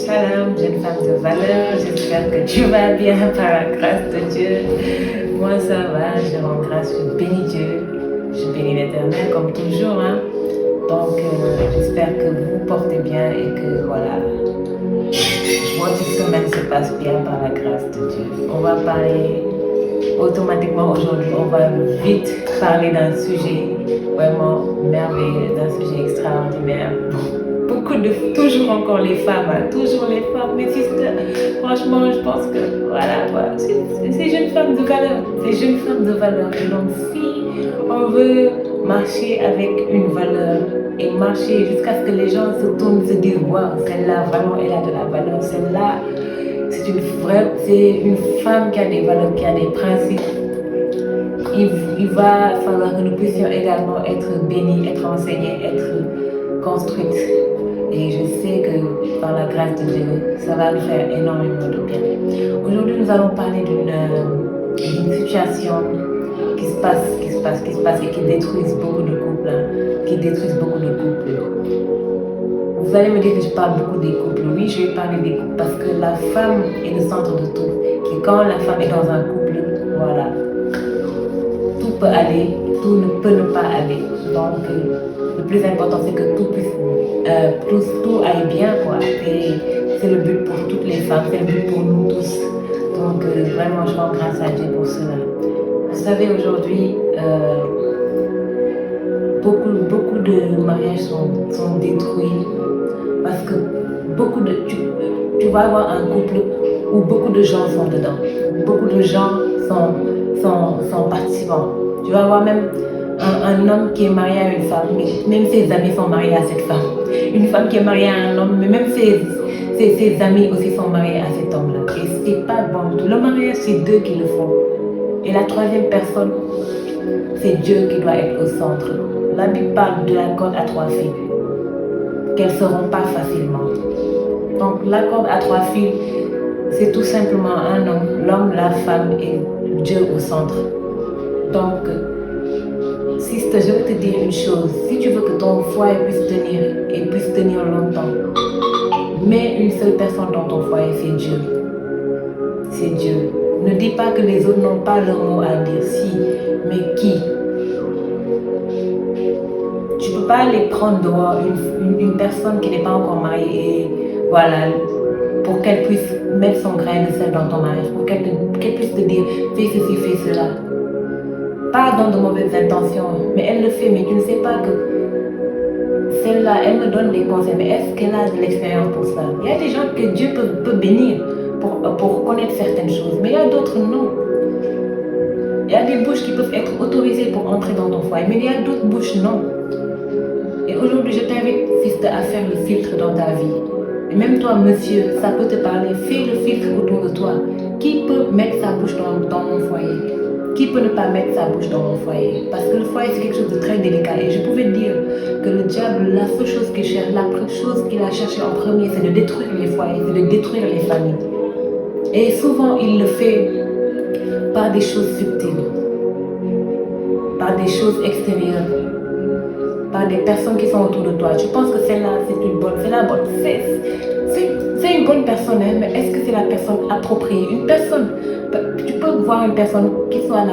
Shalom, jeune femme de valeur, j'espère que tu vas bien par la grâce de Dieu. Moi ça va, je rends grâce, je bénis Dieu, je bénis l'Éternel comme toujours. Donc j'espère que vous vous portez bien et que voilà, votre semaine se passe bien par la grâce de Dieu. On va parler automatiquement aujourd'hui, on va vite parler d'un sujet vraiment merveilleux, d'un sujet extraordinaire. Toujours encore les femmes, toujours les femmes, mes sisters. Franchement, je pense que voilà, c'est jeunes femmes de valeur, c'est jeunes femmes de valeur. Et donc, si on veut marcher avec une valeur et marcher jusqu'à ce que les gens se tournent, se disent, waouh, celle-là, vraiment, elle a de la valeur, celle-là, c'est une femme qui a des valeurs, qui a des principes. Il va falloir que nous puissions également être bénis, être enseignés, être construites. Et je sais que par la grâce de Dieu, ça va nous faire énormément de bien. Aujourd'hui, nous allons parler d'une situation qui se passe et qui détruit beaucoup de couples, Vous allez me dire que je parle beaucoup des couples. Oui, je vais parler des couples parce que la femme est le centre de tout. Et quand la femme est dans un couple, voilà, tout peut aller, tout ne peut ne pas aller. Donc, le plus important, c'est que tout aille bien, quoi. Et c'est le but pour toutes les femmes, c'est le but pour nous tous. Donc, vraiment, je rends grâce à Dieu pour cela. Vous savez, aujourd'hui, beaucoup de mariages sont détruits parce que tu vas avoir un couple où beaucoup de gens sont dedans. Beaucoup de gens sont participants. Tu vas avoir même un homme qui est marié à une femme, mais même ses amis sont mariés à cette femme. Une femme qui est mariée à un homme, mais même ses amis aussi sont mariés à cet homme-là. Et c'est pas bon du tout. Le mariage, c'est deux qui le font. Et la troisième personne, c'est Dieu qui doit être au centre. La Bible parle de la corde à trois fils, qu'elles ne seront pas facilement. Donc la corde à trois fils, c'est tout simplement un homme, l'homme, la femme et Dieu au centre. Donc, sister, je veux te dire une chose. Si tu veux que ton foyer puisse tenir et puisse tenir longtemps, mets une seule personne dans ton foyer, c'est Dieu. C'est Dieu. Ne dis pas que les autres n'ont pas leur mot à dire. Si, mais qui? Tu ne peux pas aller prendre dehors une personne qui n'est pas encore mariée et voilà, pour qu'elle puisse mettre son grain de sel dans ton mariage, pour qu'elle puisse te dire fais ceci, fais cela. Pas dans de mauvaises intentions, mais elle le fait, mais tu ne sais pas que celle-là, elle me donne des conseils, mais est-ce qu'elle a de l'expérience pour ça? Il y a des gens que Dieu peut bénir pour connaître certaines choses, mais il y a d'autres non. Il y a des bouches qui peuvent être autorisées pour entrer dans ton foyer, mais il y a d'autres bouches non. Et aujourd'hui, je t'invite, sister, à faire le filtre dans ta vie. Et même toi, monsieur, ça peut te parler, fais le filtre autour de toi. Qui peut mettre sa bouche dans mon foyer? Qui peut ne pas mettre sa bouche dans mon foyer? Parce que le foyer, c'est quelque chose de très délicat. Et je pouvais dire que le diable, la seule chose qu'il cherche, la chose qu'il a cherché en premier, c'est de détruire les foyers, c'est de détruire les familles. Et souvent, il le fait par des choses subtiles, par des choses extérieures, par des personnes qui sont autour de toi. Tu penses que celle-là, c'est une bonne, c'est une bonne personne, hein, mais est-ce que c'est la personne appropriée? Une personne, tu peux voir une personne qui soit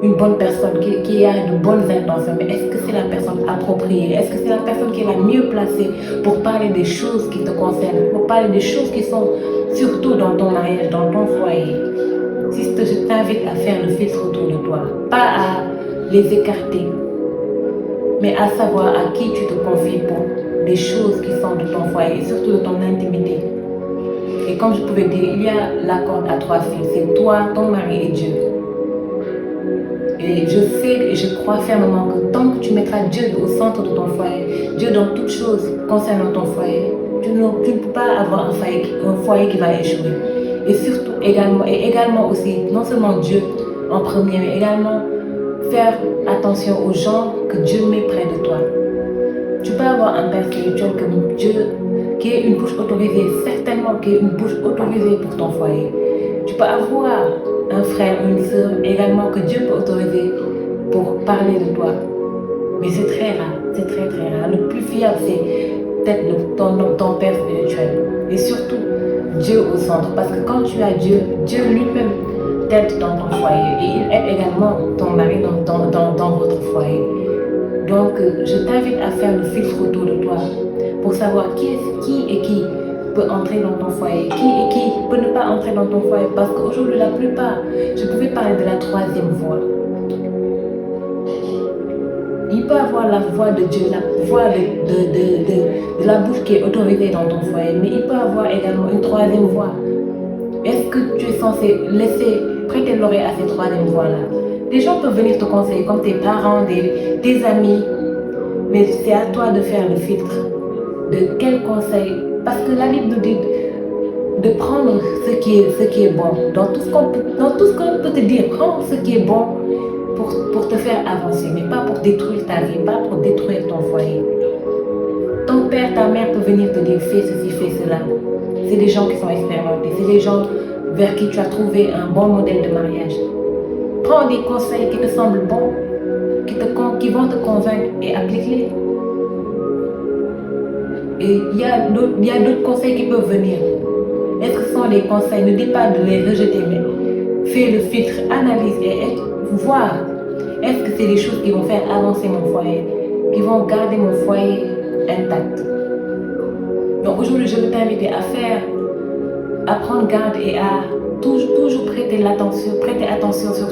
une bonne personne, qui a de bonnes intentions, mais est-ce que c'est la personne appropriée? Est-ce que c'est la personne qui est la mieux placée pour parler des choses qui te concernent, pour parler des choses qui sont surtout dans ton mariage, dans ton foyer? Sister, je t'invite à faire le filtre autour de toi, pas à les écarter, mais à savoir à qui tu te confies pour des choses qui sont de ton foyer et surtout de ton intimité. Et comme je pouvais dire, il y a la corde à trois fils, c'est toi, ton mari et Dieu. Et je sais et je crois fermement que tant que tu mettras Dieu au centre de ton foyer, Dieu dans toutes choses concernant ton foyer, tu ne peux pas avoir un foyer qui va échouer. Et surtout également aussi, non seulement Dieu en premier, mais également faire attention aux gens que Dieu met près de toi. Tu peux avoir un père spirituel comme Dieu, qui est une bouche autorisée, certainement qui est une bouche autorisée pour ton foyer. Tu peux avoir un frère ou une sœur également que Dieu peut autoriser pour parler de toi. Mais c'est très rare, c'est très très rare. Le plus fiable, c'est peut-être ton père spirituel. Et surtout, Dieu au centre. Parce que quand tu as Dieu, Dieu lui-même t'aide dans ton foyer. Et il aide également ton mari dans votre foyer. Donc, je t'invite à faire le filtre autour de toi pour savoir qui peut entrer dans ton foyer, qui peut ne pas entrer dans ton foyer. Parce qu'aujourd'hui, la plupart, je pouvais parler de la troisième voie. Il peut avoir la voix de Dieu, la voix de la bouche qui est autorisée dans ton foyer, mais il peut avoir également une troisième voix. Est-ce que tu es censé prêter l'oreille à cette troisième voix-là? Des gens peuvent venir te conseiller, comme tes parents, tes amis, mais c'est à toi de faire le filtre. De quel conseil? Parce que la Bible nous dit de prendre ce qui est bon. Dans tout ce qu'on peut te dire, prends ce qui est bon pour te faire avancer, mais pas pour détruire ta vie, pas pour détruire ton foyer. Ton père, ta mère peut venir te dire fais ceci, fais cela. C'est des gens qui sont expérimentés, c'est des gens vers qui tu as trouvé un bon modèle de mariage. Prends des conseils qui te semblent bons, qui vont te convaincre et applique-les. Et il y a d'autres conseils qui peuvent venir. Est-ce que ce sont des conseils? Ne dis pas de les rejeter, mais fais le filtre, analyse et voir. Est-ce que c'est des choses qui vont faire avancer mon foyer, qui vont garder mon foyer intact? Donc aujourd'hui, je veux t'inviter à prendre garde et à toujours prêter attention sur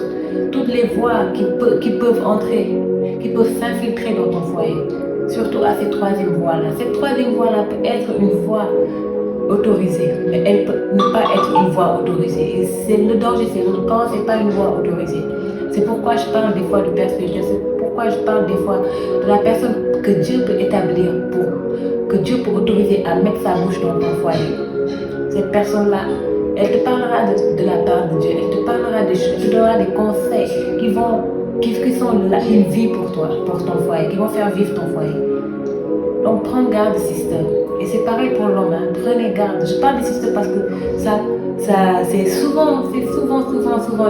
toutes les voix qui peuvent entrer, qui peuvent s'infiltrer dans ton foyer. Surtout à cette troisième voie-là. Cette troisième voie-là peut être une voie autorisée, mais elle peut ne pas être une voie autorisée. Et c'est le danger, c'est quand c'est pas une voie autorisée. C'est pourquoi je parle des fois de père spirituel, c'est pourquoi je parle des fois de la personne que Dieu peut établir, que Dieu peut autoriser à mettre sa bouche dans ton foyer. Cette personne-là, elle te parlera de la part de Dieu, elle te parlera des choses, elle te donnera des conseils qui sont une vie pour toi, pour ton foyer, qui vont faire vivre ton foyer. Donc prends garde, sister. Et c'est pareil pour l'homme, hein. Prenez garde. Je parle des sisters parce que c'est souvent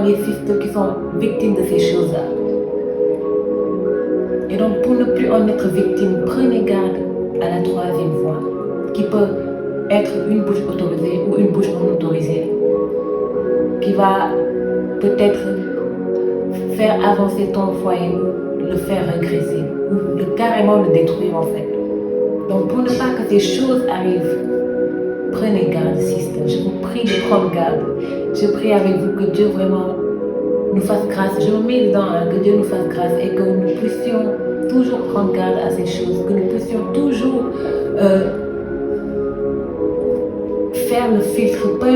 les sisters qui sont victimes de ces choses-là. Et donc pour ne plus en être victime, prenez garde à la troisième voie, qui peut être une bouche autorisée ou une bouche non autorisée, qui va peut-être faire avancer ton foyer ou le faire régresser ou carrément le détruire en fait. Donc pour ne pas que ces choses arrivent, prenez garde, sister. Je vous prie de prendre garde. Je prie avec vous que Dieu vraiment nous fasse grâce. Je me mets dedans, hein, que Dieu nous fasse grâce et que nous puissions toujours prendre garde à ces choses, que nous puissions toujours faire le filtre, peu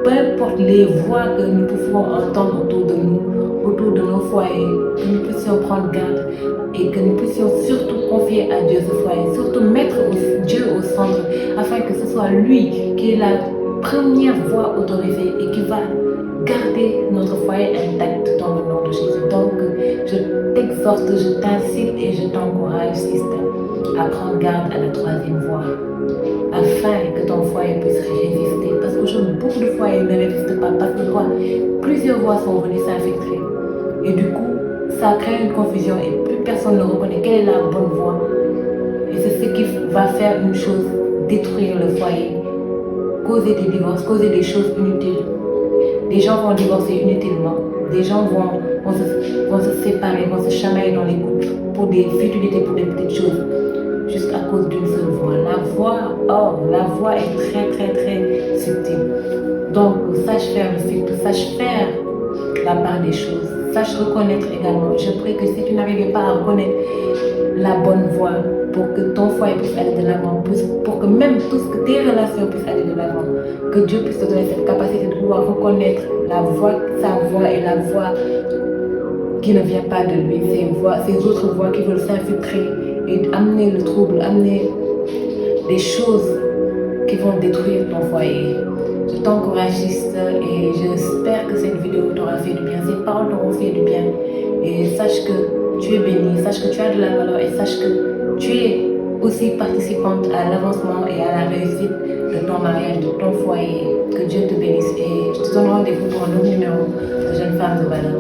importe les voix que nous pouvons entendre autour de nous, autour de nos foyers, que nous puissions prendre garde et que nous puissions surtout confier à Dieu ce foyer, surtout mettre Dieu au centre afin que ce soit lui qui est la première voix autorisée et qui va garder notre foyer intact dans le nom de Jésus. Donc, je t'exhorte, je t'incite et je t'encourage, sister, à prendre garde à la troisième voie afin que ton foyer puisse résister. Parce qu'aujourd'hui, beaucoup de foyers ne résistent pas parce que quoi? Plusieurs voix sont venues s'infiltrer. Et du coup, ça crée une confusion et plus personne ne reconnaît quelle est la bonne voie. Et c'est ce qui va faire une chose, détruire le foyer, causer des divorces, causer des choses inutiles. Des gens vont divorcer inutilement. Des gens vont se séparer, vont se chamailler dans les couples pour des futilités, pour des petites choses, juste à cause d'une seule voix. La voix est très très très subtile. Donc, sache faire le filtre, sache faire la part des choses, sache reconnaître également. Je prie que si tu n'arrivais pas à reconnaître la bonne voie pour que ton foyer puisse aller de l'avant, pour que même tout ce que tes relations puissent aller de l'avant, que Dieu puisse te donner cette capacité de pouvoir reconnaître sa voix et la voix qui ne vient pas de lui, ces autres voix qui veulent s'infiltrer et amener le trouble, amener des choses qui vont détruire ton foyer. Je t'encourage, sister, et j'espère que cette vidéo t'aura fait du bien, ces paroles t'auront fait du bien. Et sache que tu es bénie, sache que tu as de la valeur et sache que tu es aussi participante à l'avancement et à la réussite de ton mariage, de ton foyer. Que Dieu te bénisse et je te donne rendez-vous pour un autre numéro de Jeunes Femmes de Valeur.